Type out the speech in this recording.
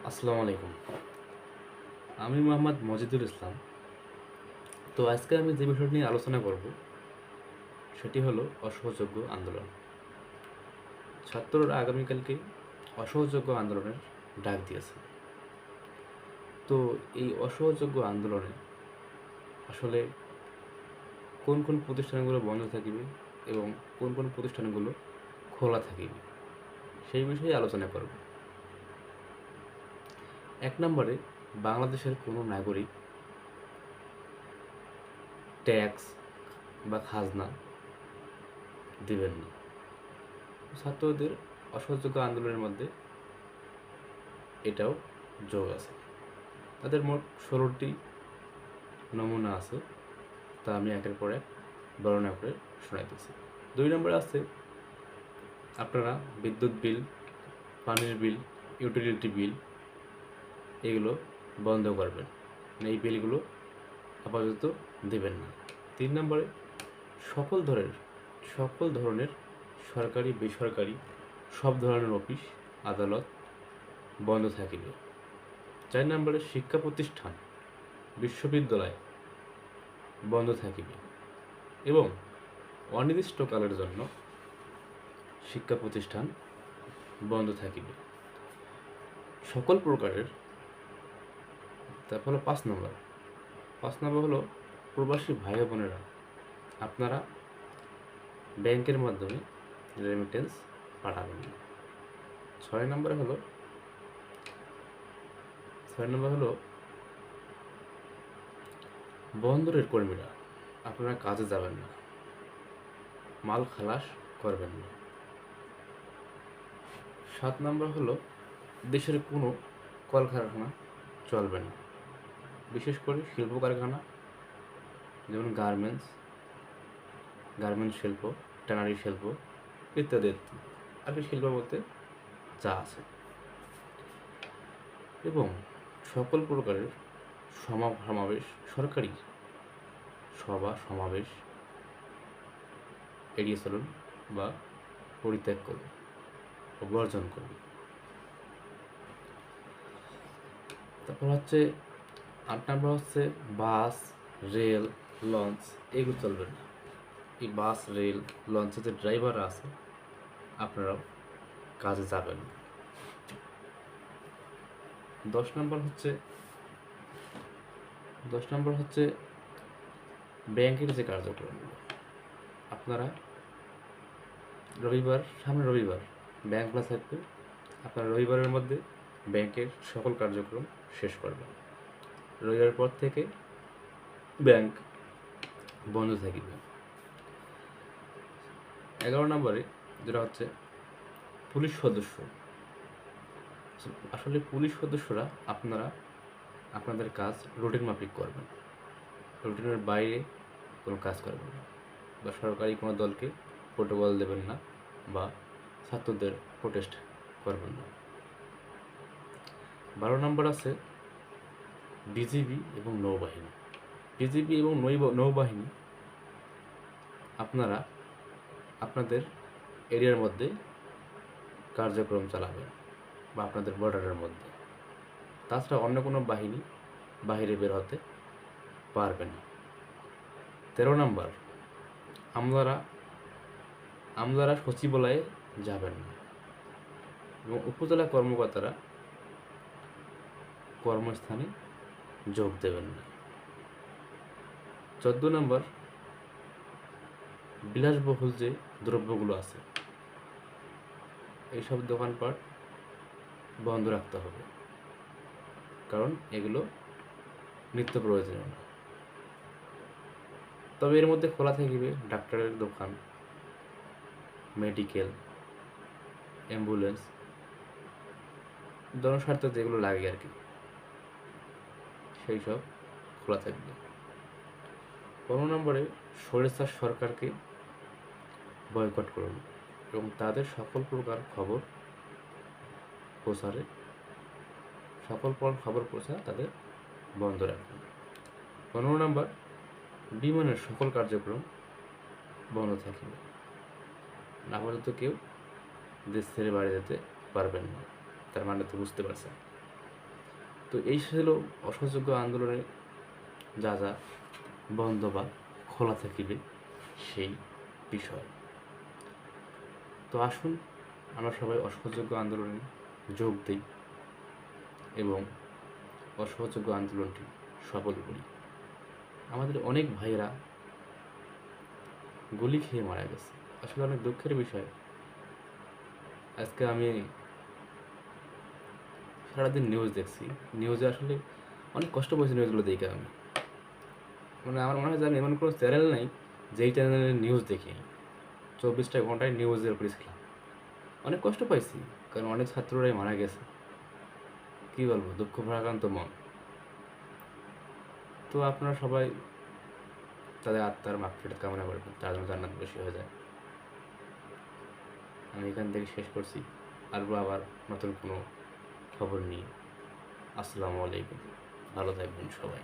আসসালামু আলাইকুম। আমি মোহাম্মদ মজিদুল ইসলাম। তো আজকে আমি যে বিষয়টি নিয়ে আলোচনা করব সেটি হলো অসহযোগ্য আন্দোলন। ছাত্ররা আগামীকালকে অসহযোগ্য আন্দোলনের ডাক দিয়েছে। তো এই অসহযোগ্য আন্দোলনে আসলে কোন কোন প্রতিষ্ঠানগুলো বন্ধ থাকিবে এবং কোন কোন প্রতিষ্ঠানগুলো খোলা থাকিবে সেই বিষয়ে আলোচনা করব। ১ নম্বরে বাংলাদেশের কোনো নাগরিক ট্যাক্স বা খাজনা দিবেন না। ছাত্রদের অসহযোগ্য আন্দোলনের মধ্যে এটাও যোগ আছে। তাদের মোট ১৬টি নমুনা আছে, তা আমি একের পর এক বর্ণনা করে শোনাইতেছি। ২ নম্বরে আছে আপনারা বিদ্যুৎ বিল, পানির বিল, ইউটিলিটি বিল এগুলো বন্ধ করবেন, মানে এই বিলগুলো আপাতত দেবেন না। ৩ নম্বরে সকল ধরনের সরকারি বেসরকারি সব ধরনের অফিস আদালত বন্ধ থাকিবে। ৪ নম্বরে শিক্ষা প্রতিষ্ঠান বিশ্ববিদ্যালয় বন্ধ থাকিবে এবং অনির্দিষ্টকালের জন্য শিক্ষা প্রতিষ্ঠান বন্ধ থাকিবে সকল প্রকারের। তারপর হলো ৫ নম্বর হলো প্রবাসী ভাই বোনেরা আপনারা ব্যাংকের মাধ্যমে রেমিটেন্স পাঠাবেন না। ৬ নম্বর হলো বন্দরের কর্মীরা আপনারা কাজে যাবেন না, মাল খালাস করবেন না। ৭ নম্বর হলো দেশের কোনো কলকারখানা চলবে না, বিশেষ করে শিল্প কারখানা যেমন গার্মেন্টস শিল্প, ট্যানারি শিল্প ইত্যাদি আর কি শিল্প বলতে যা আছে, এবং সকল প্রকারের সমাবেশ, সরকারি সমাবেশ এড়িয়ে চলুন বা পরিত্যাগ করুন ও বর্জন করুন। তারপর হচ্ছে ৮ নম্বর হচ্ছে বাস, রেল, লঞ্চ এগুলো চলবে না। এই বাস, রেল, লঞ্চের যে ড্রাইভাররা আছে আপনারাও কাজে যাবেন না। ১০ নম্বর হচ্ছে ব্যাংকের যে কার্যক্রমগুলো আপনারা সামনে রবিবার ব্যাংক খোলা থাকবে, আপনারা রবিবারের মধ্যে ব্যাংকের সকল কার্যক্রম শেষ করবেন। রবিবার পর থেকে ব্যাংক বন্ধ থাকিবে। ১১ নম্বরে যেটা হচ্ছে পুলিশ সদস্য, আসলে পুলিশ সদস্যরা আপনারা আপনাদের কাজ রুটিন মাফিক করবেন, রুটিনের বাইরে কোনো কাজ করবেন না বা সরকারি কোনো দলকে প্রোটোকল দেবেন না বা ছাত্রদের প্রোটেস্ট করবেন না। ১২ নম্বর আছে বিজিবি এবং নৌবাহিনী। বিজিবি এবং নৌবাহিনী আপনারা আপনাদের এরিয়ার মধ্যে কার্যক্রম চালাবেন বা আপনাদের বর্ডারের মধ্যে, তাছাড়া অন্য কোনো বাহিনী বাহিরে বের হতে পারবে না। ১৩ নম্বর আমলারা সচিবালয়ে যাবেন না এবং উপজেলা কর্মকর্তারা কর্মস্থানে যোগ দেবেন না। ১৪ নম্বর বিলাসবহুল যে দ্রব্যগুলো আছে এইসব দোকানপাট বন্ধ রাখতে হবে, কারণ এগুলো নিত্য প্রয়োজনীয় না। তবে এর মধ্যে খোলা থাকিবে ডাক্তারের দোকান, মেডিকেল, অ্যাম্বুলেন্স, জনস্বার্থে যেগুলো লাগে আর কি সেই সব খোলা থাকবে। ১৫ নম্বরে স্বৈরাচার সরকারকে বয়কট করুন এবং তাদের সকল প্রকার খবর প্রচার তাদের বন্ধ রাখুন। ১৫ নম্বর বিমানের সকল কার্যক্রম বন্ধ থাকবে, আপাতত কেউ দেশ ছেড়ে বাইরে যেতে পারবেন না। তার মানে তো বুঝতে পারছেন। তো এই ছিল অসহযোগ্য আন্দোলনে যা যা বন্ধ বা খোলা থাকিবে সেই বিষয়। তো আসুন আমরা সবাই অসহযোগ্য আন্দোলনে যোগ দিই এবং অসহযোগ্য আন্দোলনটি সফল করি। আমাদের অনেক ভাইয়েরা গুলি খেয়ে মারা গেছে, আসলে অনেক দুঃখের বিষয়। আজকে আমি সারাদিন নিউজ দেখছি, নিউজে আসলে অনেক কষ্ট পেয়েছি নিউজগুলো দেখে। আমি মানে আমার মনে হয় যে আমি এমন কোনো চ্যানেল নাই যেই চ্যানেলে নিউজ দেখি 24টা ঘন্টায় নিউজের উপরে ছিলাম। অনেক কষ্ট পাইছি, কারণ অনেক ছাত্ররাই মারা গেছে। কী বলবো, দুঃখ ভারাক্রান্ত মন। তো আপনারা সবাই তাদের আত্মার মাগফিরাত কামনা করবেন, তার জন্য জান্নাত বেশি হয়ে যায়। আমি এখান থেকে শেষ করছি, আসবো আবার নতুন কোনো খবর নিয়ে। আসসালামু আলাইকুম, ভালো থাকবেন সবাই।